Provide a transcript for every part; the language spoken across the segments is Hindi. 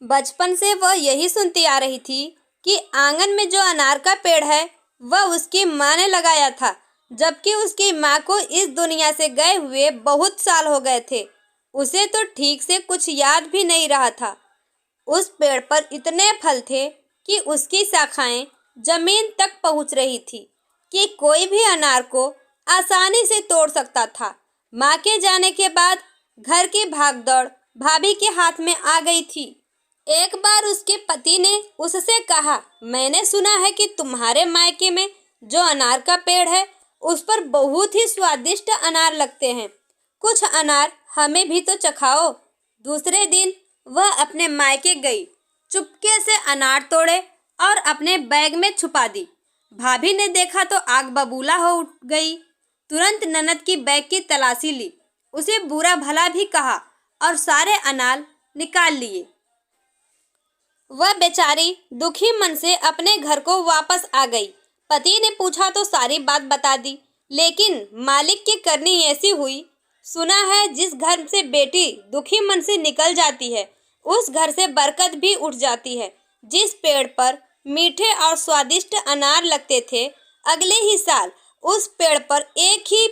बचपन से वह यही सुनती आ रही थी कि आंगन में जो अनार का पेड़ है वह उसकी माँ ने लगाया था, जबकि उसकी माँ को इस दुनिया से गए हुए बहुत साल हो गए थे। उसे तो ठीक से कुछ याद भी नहीं रहा था। उस पेड़ पर इतने फल थे कि उसकी शाखाएं जमीन तक पहुंच रही थी कि कोई भी अनार को आसानी से तोड़ सकता था। माँ के जाने के बाद घर की भागदौड़ भाभी के हाथ में आ गई थी। एक बार उसके पति ने उससे कहा, मैंने सुना है कि तुम्हारे मायके में जो अनार का पेड़ है उस पर बहुत ही स्वादिष्ट अनार लगते हैं। कुछ अनार हमें भी तो चखाओ। दूसरे दिन वह अपने मायके गई, चुपके से अनार तोड़े और अपने बैग में छुपा दी। भाभी ने देखा तो आग बबूला हो उठ गई। तुरंत ननद की बैग की तलाशी ली, उसे बुरा भला भी कहा और सारे अनार निकाल लिए। वह बेचारी दुखी मन से अपने घर को वापस आ गई। पति ने पूछा तो सारी बात बता दी, लेकिन मालिक की करनी ऐसी हुई। सुना है जिस घर से बेटी दुखी मन से निकल जाती है उस घर से बरकत भी उठ जाती है। जिस पेड़ पर मीठे और स्वादिष्ट अनार लगते थे, अगले ही साल उस पेड़ पर एक ही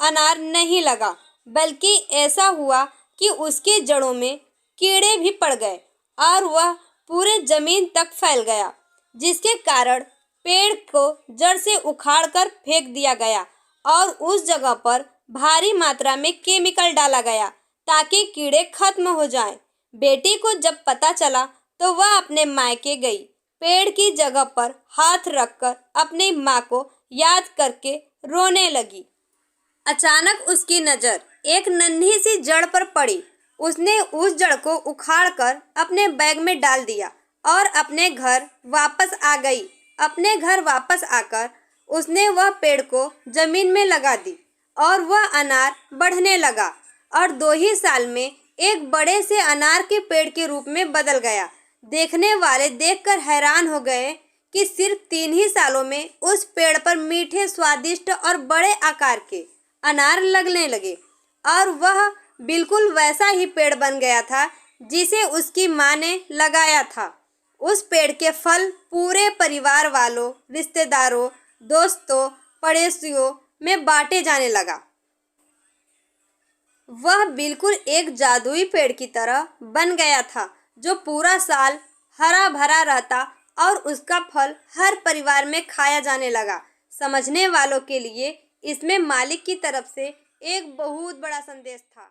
अनार नहीं लगा, बल्कि ऐसा हुआ कि उसकी जड़ों में कीड़े भी पड़ गए और वह पूरे जमीन तक फैल गया, जिसके कारण पेड़ को जड़ से उखाड़कर फेंक दिया गया और उस जगह पर भारी मात्रा में केमिकल डाला गया ताकि कीड़े खत्म हो जाएं। बेटी को जब पता चला तो वह अपने मायके गई। पेड़ की जगह पर हाथ रखकर अपनी माँ को याद करके रोने लगी। अचानक उसकी नज़र एक नन्ही सी जड़ पर पड़ी। उसने उस जड़ को उखाड़कर अपने बैग में डाल दिया और अपने घर वापस आ गई। अपने घर वापस आकर उसने वह पेड़ को जमीन में लगा दी और वह अनार बढ़ने लगा और 2 ही साल में एक बड़े से अनार के पेड़ के रूप में बदल गया। देखने वाले देखकर हैरान हो गए कि सिर्फ 3 ही सालों में उस पेड़ पर मीठे, स्वादिष्ट और बड़े आकार के अनार लगने लगे और वह बिल्कुल वैसा ही पेड़ बन गया था जिसे उसकी माँ ने लगाया था। उस पेड़ के फल पूरे परिवार वालों, रिश्तेदारों, दोस्तों, पड़ोसियों में बांटे जाने लगा। वह बिल्कुल एक जादुई पेड़ की तरह बन गया था जो पूरा साल हरा भरा रहता और उसका फल हर परिवार में खाया जाने लगा। समझने वालों के लिए इसमें मालिक की तरफ से एक बहुत बड़ा संदेश था।